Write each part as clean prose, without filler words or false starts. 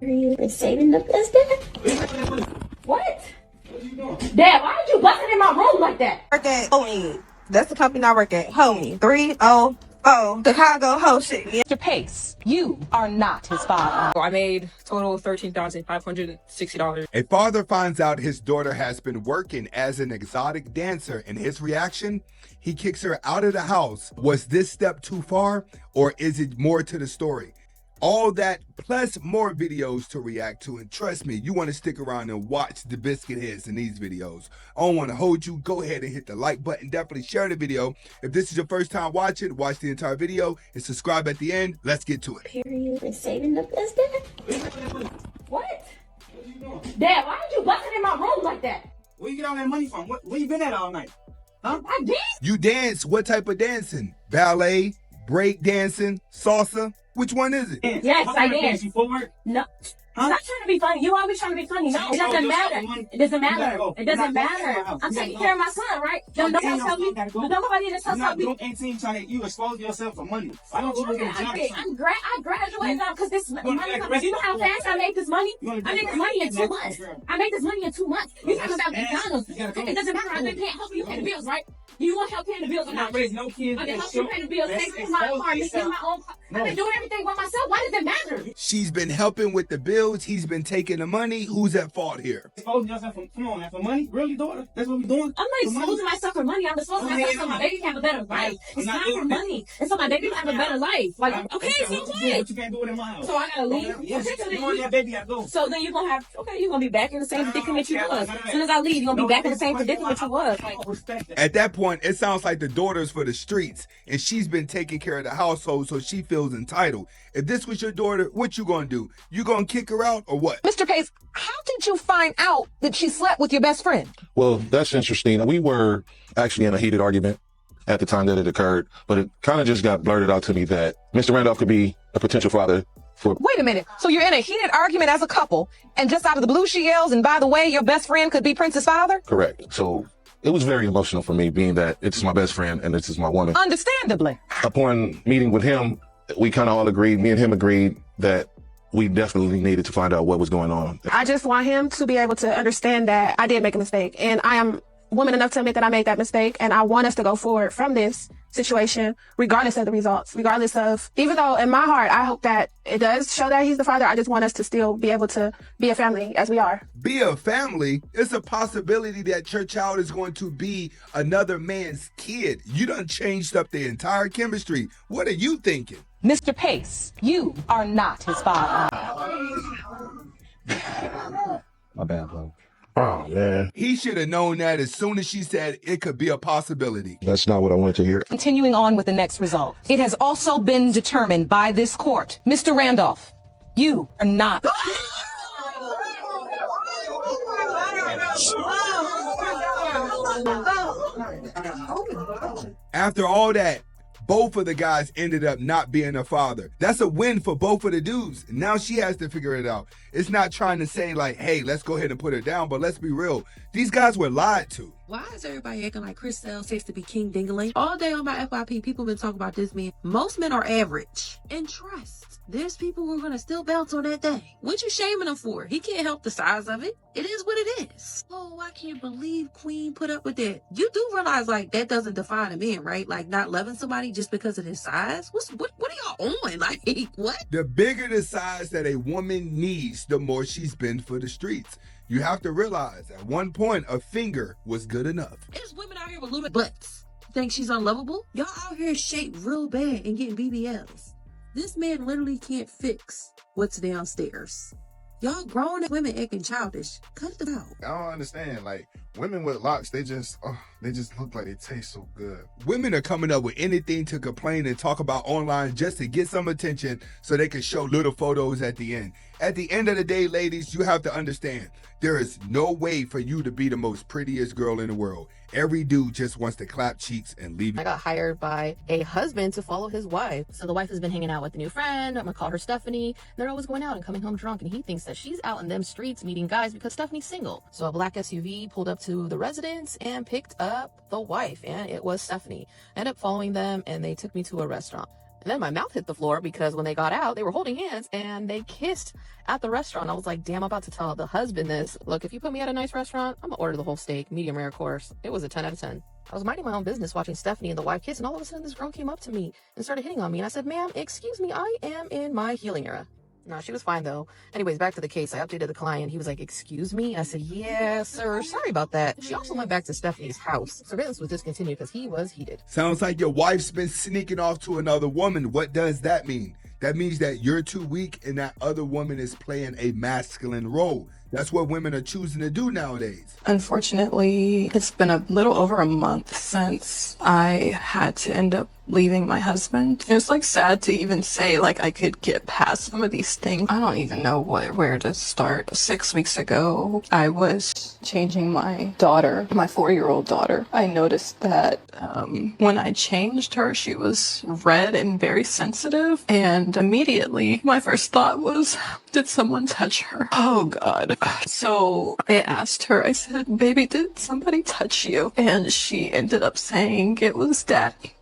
You been saving up this day? What? Dad, why did you busting in my room like that? Work at Homie. That's the company I work at. Homie. 300 Chicago Ho shit. Yeah. Mr. Pace, you are not his father. I made total $13,560. A father finds out his daughter has been working as an exotic dancer, and his reaction? He kicks her out of the house. Was this step too far, or is it more to the story? All that plus more videos to react to, and trust me, you want to stick around and watch the biscuit heads in these videos. I don't want to hold you. Go ahead and hit the like button. Definitely share the video. If this is your first time watching, watch the entire video and subscribe at the end. Let's get to it. Period. Been saving up this day? What? Dad, why did you busting in my room like that? Where you get all that money from? Where you been at all night? Huh? I did. You dance. What type of dancing? Ballet, break dancing, salsa? Which one is it? Yes, I did. You forward? No. Huh? Stop trying to be funny. You always trying to be funny. No, it doesn't matter. It doesn't matter. It doesn't matter. I'm taking care of my son, right? Don't nobody tell me. Don't nobody in this house tell me. You're 18 trying to expose yourself for money. Why don't you look at a job? I graduated now because this money comes. You know how fast I made this money? I made this money in 2 months. I made this money in 2 months. You talking about McDonald's? It doesn't matter. I've been paying. Hopefully you pay the bills, right? You want help paying the bills or not? Raise no kids. Okay, help you pay the bills. Take my apartment. Take my own. I've been doing everything by myself. Why does it matter? She's been helping with the bills. He's been taking the money. Who's at fault here? Exposing yourself for, come on, for money? Really, daughter? That's what we're doing? I'm not exposing myself for money. I'm exposing myself so my baby can have a better life. It's not for money. It's so my baby can have a better life. Like, okay, so what? But you can't do it in my house. So I gotta leave? Yes, Okay, so you want that baby, I go. So then you're gonna have, okay, you're gonna be back in the same predicament you was. As soon as I leave, you're gonna be back in the same predicament you was. Like, At that point, it sounds like the daughter's for the streets, and she's been taking care of the household, so she feels entitled. If this was your daughter, what you gonna do? You gonna kick her out or what? Mr. Pace, how did you find out that she slept with your best friend? Well, that's interesting. We were actually in a heated argument at the time that it occurred, but it kind of just got blurted out to me that Mr. Randolph could be a potential father for... Wait a minute. So you're in a heated argument as a couple, and just out of the blue she yells, and by the way, your best friend could be Prince's father? Correct. So it was very emotional for me, being that it's my best friend and this is my woman. Understandably. Upon meeting with him, we kind of all agreed, me and him agreed, that we definitely needed to find out what was going on. I just want him to be able to understand that I did make a mistake, and I am woman enough to admit that I made that mistake, and I want us to go forward from this situation regardless of the results, regardless of, even though in my heart I hope that it does show that he's the father, I just want us to still be able to be a family as we are. Be a family? It's a possibility that your child is going to be another man's kid. You done changed up the entire chemistry. What are you thinking? Mr. Pace, you are not his father. My bad, bro. Oh, man. He should have known that as soon as she said it could be a possibility. That's not what I wanted to hear. Continuing on with the next result. It has also been determined by this court, Mr. Randolph, you are not. After all that, both of the guys ended up not being a father. That's a win for both of the dudes. Now she has to figure it out. It's not trying to say like, hey, let's go ahead and put her down, but let's be real. These guys were lied to. Why is everybody acting like Chris Sale says to be King Dingaling? All day on my FYP, people been talking about this man. Most men are average. And trust, there's people who are going to still bounce on that day. What you shaming him for? He can't help the size of it. It is what it is. Oh, I can't believe Queen put up with that. You do realize, like, that doesn't define a man, right? Like, not loving somebody just because of his size? What are y'all on? Like, what? The bigger the size that a woman needs, the more she's been for the streets. You have to realize, at one point, a finger was good enough. There's women out here with little butts. Think she's unlovable? Y'all out here shaped real bad and getting BBLs. This man literally can't fix what's downstairs. Y'all grown women acting childish. Cut it out. I don't understand. Like, women with locks, they just look like they taste so good. Women are coming up with anything to complain and talk about online just to get some attention so they can show little photos at the end. At the end of the day, ladies, you have to understand, there is no way for you to be the most prettiest girl in the world. Every dude just wants to clap cheeks and leave. I got hired by a husband to follow his wife. So the wife has been hanging out with a new friend. I'm gonna call her Stephanie. They're always going out and coming home drunk, and he thinks that she's out in them streets meeting guys because Stephanie's single. So a black SUV pulled up to the residence and picked up the wife, and it was Stephanie. I ended up following them, and they took me to a restaurant. And then my mouth hit the floor because when they got out, they were holding hands and they kissed at the restaurant. I was like, damn, I'm about to tell the husband this. Look, if you put me at a nice restaurant, I'm gonna order the whole steak, medium rare course. It was a 10 out of 10. I was minding my own business watching Stephanie and the wife kiss, and all of a sudden this girl came up to me and started hitting on me. And I said, ma'am, excuse me, I am in my healing era. No, she was fine though. Anyways, back to the case. I updated the client. He was like, excuse me? I said, yeah, sir. Sorry about that. She also went back to Stephanie's house. Surveillance was discontinued because he was heated. Sounds like your wife's been sneaking off to another woman. What does that mean? That means that you're too weak and that other woman is playing a masculine role. That's what women are choosing to do nowadays. Unfortunately, it's been a little over a month since I had to end up leaving my husband. It's like sad to even say like I could get past some of these things. I don't even know where to start. 6 weeks ago, I was changing my daughter, my 4-year-old daughter. I noticed that when I changed her, she was red and very sensitive. And immediately my first thought was, did someone touch her? Oh God. So I asked her, I said, baby, did somebody touch you? And she ended up saying it was Daddy.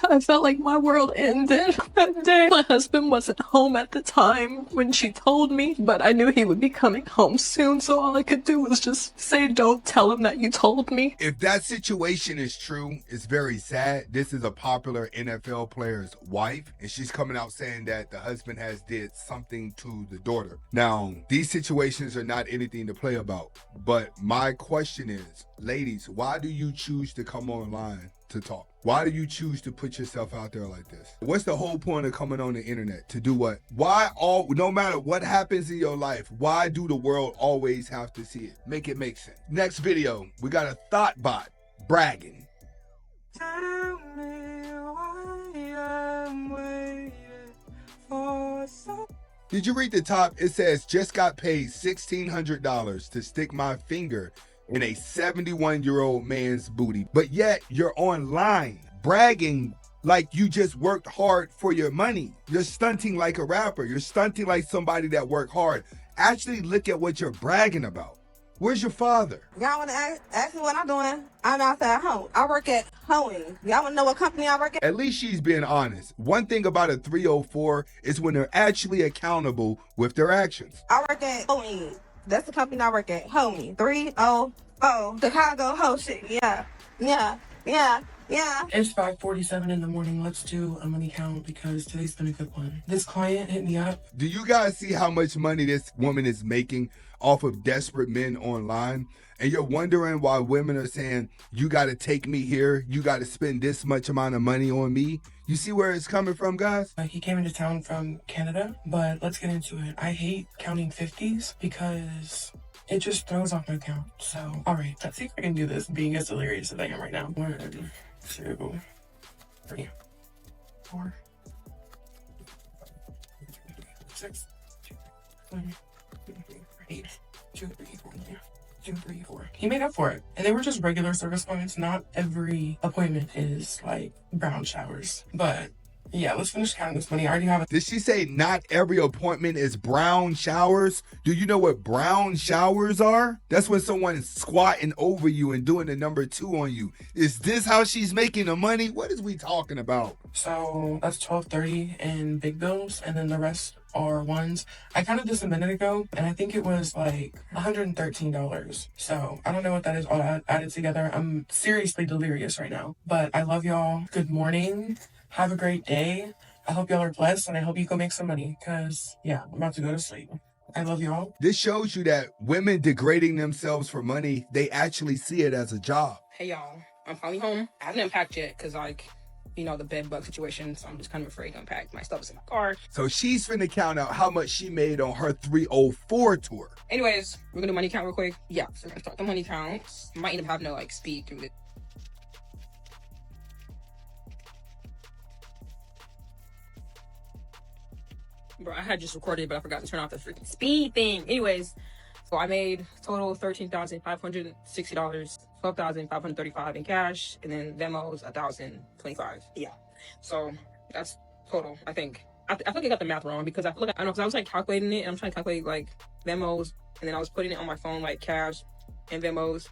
I felt like my world ended that day. My husband wasn't home at the time when she told me, but I knew he would be coming home soon, so all I could do was just say, don't tell him that you told me. If that situation is true, it's very sad. This is a popular NFL player's wife, and she's coming out saying that the husband has did something to the daughter. Now, these situations are not anything to play about, but my question is, ladies, why do you choose to come online to talk? Why do you choose to put yourself out there like this? What's the whole point of coming on the internet? To do what? Why no matter what happens in your life, why do the world always have to see it? Make it make sense. Next video, we got a thought bot bragging. Tell me why I'm waiting for some. Did you read the top? It says, just got paid $1,600 to stick my finger in a 71-year-old man's booty, but yet you're online bragging like you just worked hard for your money. You're stunting like a rapper. You're stunting like somebody that worked hard. Actually look at what you're bragging about. Where's your father? Y'all want to ask me what I'm doing? I'm outside home. I work at Hoeing. Y'all want to know what company I work at? At least she's being honest. One thing about a 304 is when they're actually accountable with their actions. I work at Hoeing. That's the company I work at. Homie. 304. Chicago ho shit. Yeah. It's 5:47 in the morning. Let's do a money count because today's been a good one. This client hit me up. Do you guys see how much money this woman is making off of desperate men online? And you're wondering why women are saying, you got to take me here. You got to spend this much amount of money on me. You see where it's coming from, guys? He came into town from Canada, but let's get into it. I hate counting 50s because it just throws off my count. So, all right, let's see if I can do this being as delirious as I am right now. 1, 2, 3, 4, 6, 7, 8, 2, 3, 4. 2, 3, 4. He made up for it. And they were just regular service appointments. Not every appointment is like brown showers. But yeah, let's finish counting this money. I already have it. Did she say not every appointment is brown showers? Do you know what brown showers are? That's when someone's squatting over you and doing the number 2 on you. Is this how she's making the money? What is we talking about? So that's $12.30 in big bills, and then the rest are ones. I counted this a minute ago, and I think it was like $113. So I don't know what that is all added together. I'm seriously delirious right now. But I love y'all. Good morning. Have a great day. I hope y'all are blessed, and I hope you go make some money, because, yeah, I'm about to go to sleep. I love y'all. This shows you that women degrading themselves for money, they actually see it as a job. Hey, y'all. I'm finally home. I haven't unpacked yet, because, you know, the bed bug situation, so I'm just kind of afraid to unpack. My stuff's in my car. So she's finna count out how much she made on her 304 tour. Anyways, we're gonna do money count real quick. Yeah, so we're gonna start the money counts. Might end up having to, speed through it. Bro, I had just recorded, but I forgot to turn off the freaking speed thing. Anyways, so I made total $13,560, $12,535 in cash, and then Venmo's $1,025. Yeah. So That's total. I think. I feel like I got the math wrong because I feel like I know because I was like calculating it and I'm trying to calculate like Venmos and then I was putting it on my phone like cash and Venmos.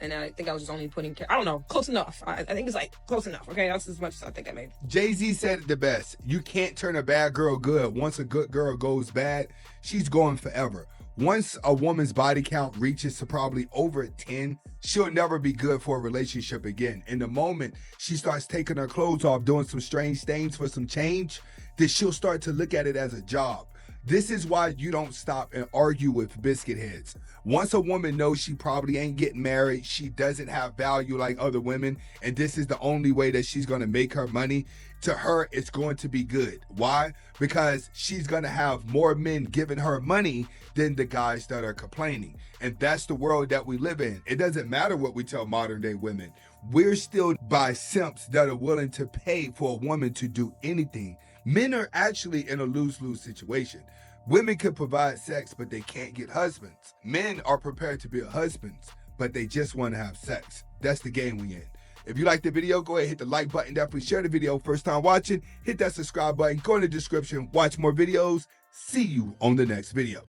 And I think I was just only putting, I don't know, close enough. I think it's like close enough. Okay, that's as much as I think I made. Jay-Z said it the best. You can't turn a bad girl good. Once a good girl goes bad, she's going forever. Once a woman's body count reaches to probably over 10, she'll never be good for a relationship again. In the moment she starts taking her clothes off, doing some strange things for some change, then she'll start to look at it as a job. This is why you don't stop and argue with biscuit heads. Once a woman knows she probably ain't getting married, she doesn't have value like other women, and this is the only way that she's going to make her money, to her it's going to be good. Why? Because she's going to have more men giving her money than the guys that are complaining. And that's the world that we live in. It doesn't matter what we tell modern day women. We're still by simps that are willing to pay for a woman to do anything. Men are actually in a lose-lose situation. Women can provide sex, but they can't get husbands. Men are prepared to be husbands, but they just want to have sex. That's the game we in. If you like the video, go ahead, hit the like button. Definitely share the video. First time watching, hit that subscribe button. Go in the description, watch more videos. See you on the next video.